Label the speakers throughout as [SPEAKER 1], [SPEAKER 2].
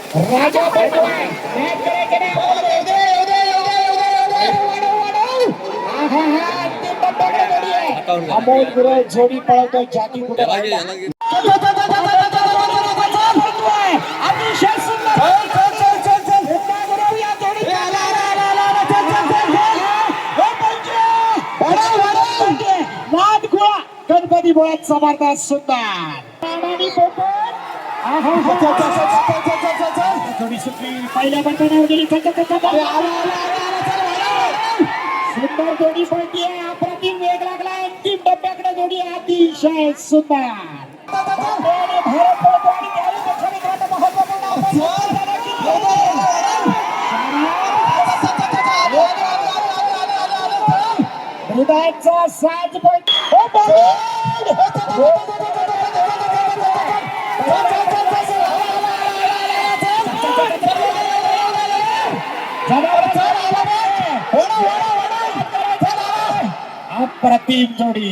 [SPEAKER 1] राजा पळतोय मॅच करायचे नाही अंतिम टप्प्याकडे जोडी आहे अमोल गुरु जोडी पळतोय जाती कुठे अतिशय सुंदर गणपती बोळ्यात समर्थ सुंदर थोडी सुटली पहिल्या बटनावर गेली सुंदर जोडी पळती आहे अप्रतिम वेग लागला अंतिम टप्प्याकडे जोडी अतिशय सुंदर हृदयाचा साज अप्रतिम जोडी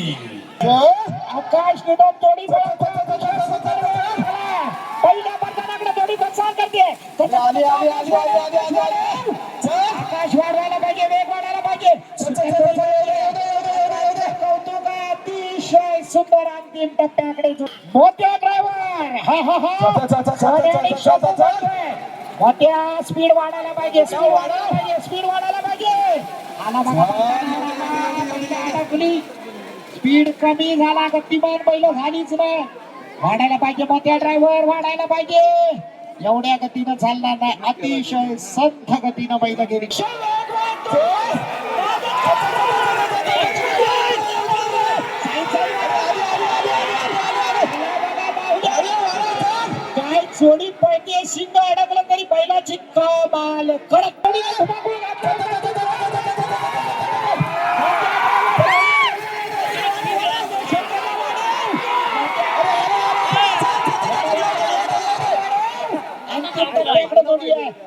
[SPEAKER 1] आकाश निधन जोडी पहिल्या बटनाकडे जोडी प्रसार करते आकाश वाढवायला पाहिजे वेग वाढायला पाहिजे कौतुक अतिशय सुंदर अंतिम टप्प्याकडे मोठ्या ड्रायव्हर मोठ्या स्पीड वाढायला पाहिजे स्पीड वाढायला पाहिजे आला बघा स्पीड कमी झाला गतिमान पहिलं झालीच नाही वाढायला पाहिजे मोठ्या ड्रायव्हर वाढायला पाहिजे एवढ्या गतीनं चालणार नाही अतिशय संथ गतीनं बैल गेली काय जोडी पळते शिंग अडकलं तरी बैलाची कमाल कडक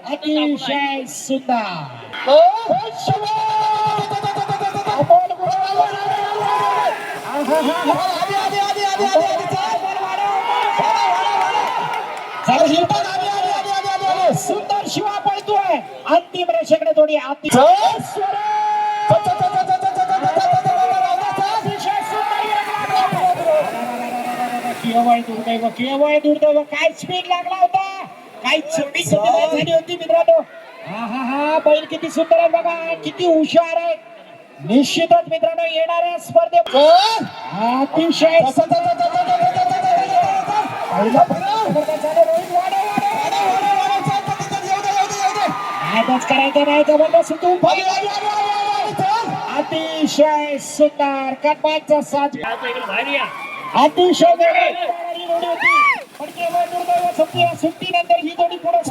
[SPEAKER 1] अतिशय सुंदर सुंदर शिवा पळतोय अंतिम रेषेकडे जोडी केवळ दुर्दैव काय स्पीड लागला होता काही छोटी झाली होती मित्रांनो बैल किती सुंदर आहे बघा किती हुशार आहे निश्चितच मित्रांनो येणाऱ्या स्पर्धेत अतिशय करायचं नाही जबरदस्त अतिशय सुंदर कपाचा साज अतिशय सुट्टीनंतर ही जोडी पुढे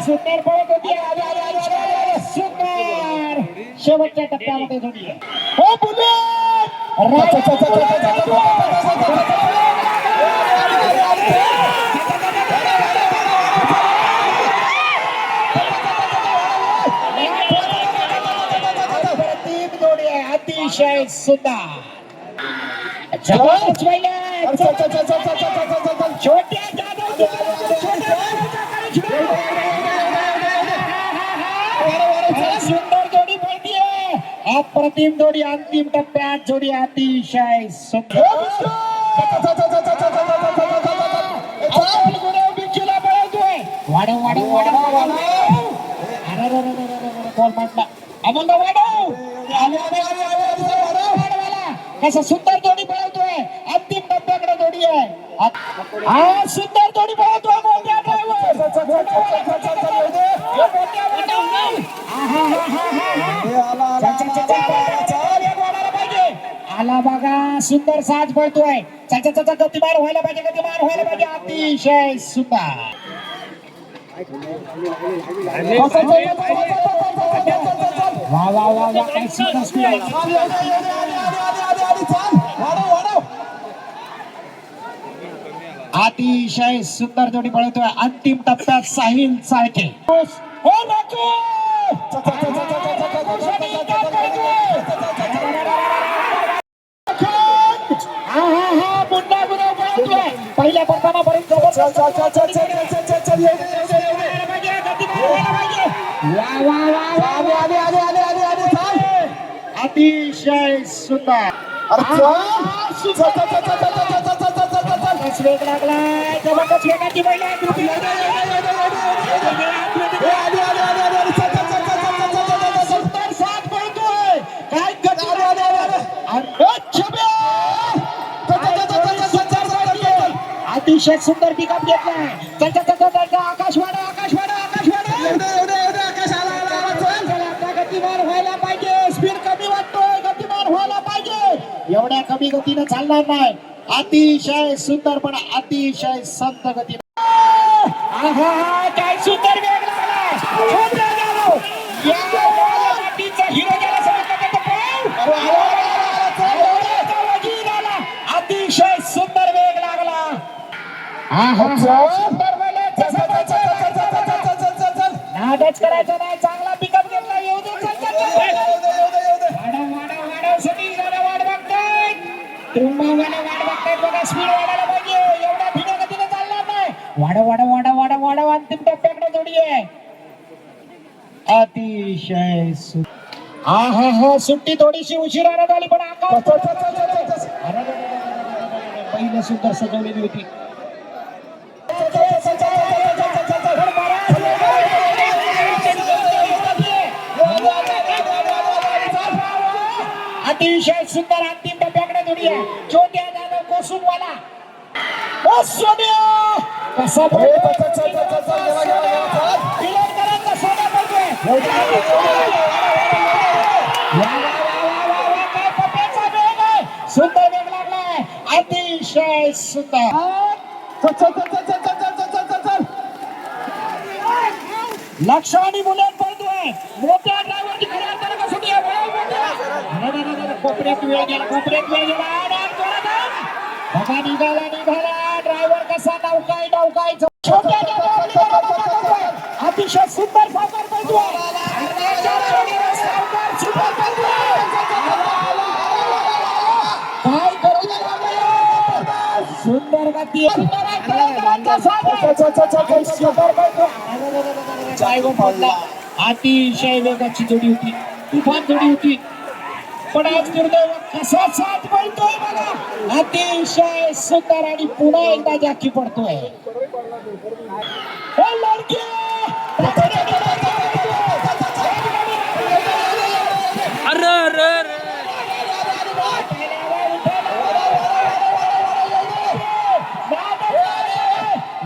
[SPEAKER 1] सुंदर पळत होती सुंदर शेवटच्या टप्प्यामध्ये जोडी आहे हो जोडी आहे अतिशय सुंदर जबरदस्त छोट्या सुंदर जोडी पळती आहे अप्रतिम जोडी अंतिम टप्प्यात जोडी अतिशय सुंदर वाढव वाढव वाढव अरे कोण म्हटलं अमोल वाढव कसं सुंदर जोडी पळवतोय अंतिम टप्प्याकडे जोडी आहे हा सुंदर जोडी पळवतोय मोठ्या आला बघा सुंदर साज पळतोय चाचा गतिमान व्हायला पाहिजे अतिशय सुंदर वा वा वा वा काय सुंदर स्पीड अतिशय सुंदर जोडी पळतोय अंतिम टप्प्यात साहिल साळके पहिल्या प्रथमापर्यंत अतिशय सुंदर वेग लागलाय जबरदस्त वेगाची महिला सुंदर साथ पळतोय काय अतिशय सुंदर पिकअप घेतलाय आकाशवाणी गतिमान व्हायला पाहिजे स्पीड कमी वाटतोय गतिमान व्हायला पाहिजे एवढ्या कमी गतीने चालणार नाही अतिशय सुंदर पण अतिशय संत गती काय सुंदर वेग लागला हिरो अतिशय सुंदर वेग लागला नादच करायचं नाही चांगला पिकअप घेतला येऊ दे वाढ बघताय तुम्हाला वाढ बघतायत बघा स्पीड वाढायला पाहिजे एवढ्या धीम्या गतीने चालणार नाही वाढ अंतिम टप्प्याकडे जोडी आहे अतिशय सुट्टी थोडीशी उशिराने झाली पण पहिलं सुंदर सजवलेली होती अतिशय सुंदर अंतिम टप्प्याकडे जोडी आहे छोट्या जाधव कोसुमवाला कसा सुंदर वेग लागलाय अतिशय सुंदर लक्षावणी बुलेट पळतोय मोठ्या ड्रायव्हरची खरी अंतर सुटी कोपऱ्यात वेळ गेला बघा निघाला ड्रायव्हर कसा नौकाय अतिशय सुंदर सावकार पळतोय सुंदर गती अतिशय वेगाची जोडी होती तुफान जोडी होती पण आज दुर्दैव कसा साथ पळतोय बघा अतिशय सुंदर आणि पुन्हा एकदा जाकी पडतोय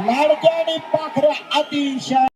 [SPEAKER 1] लाडक्या आणि पाखऱ्या अतिशय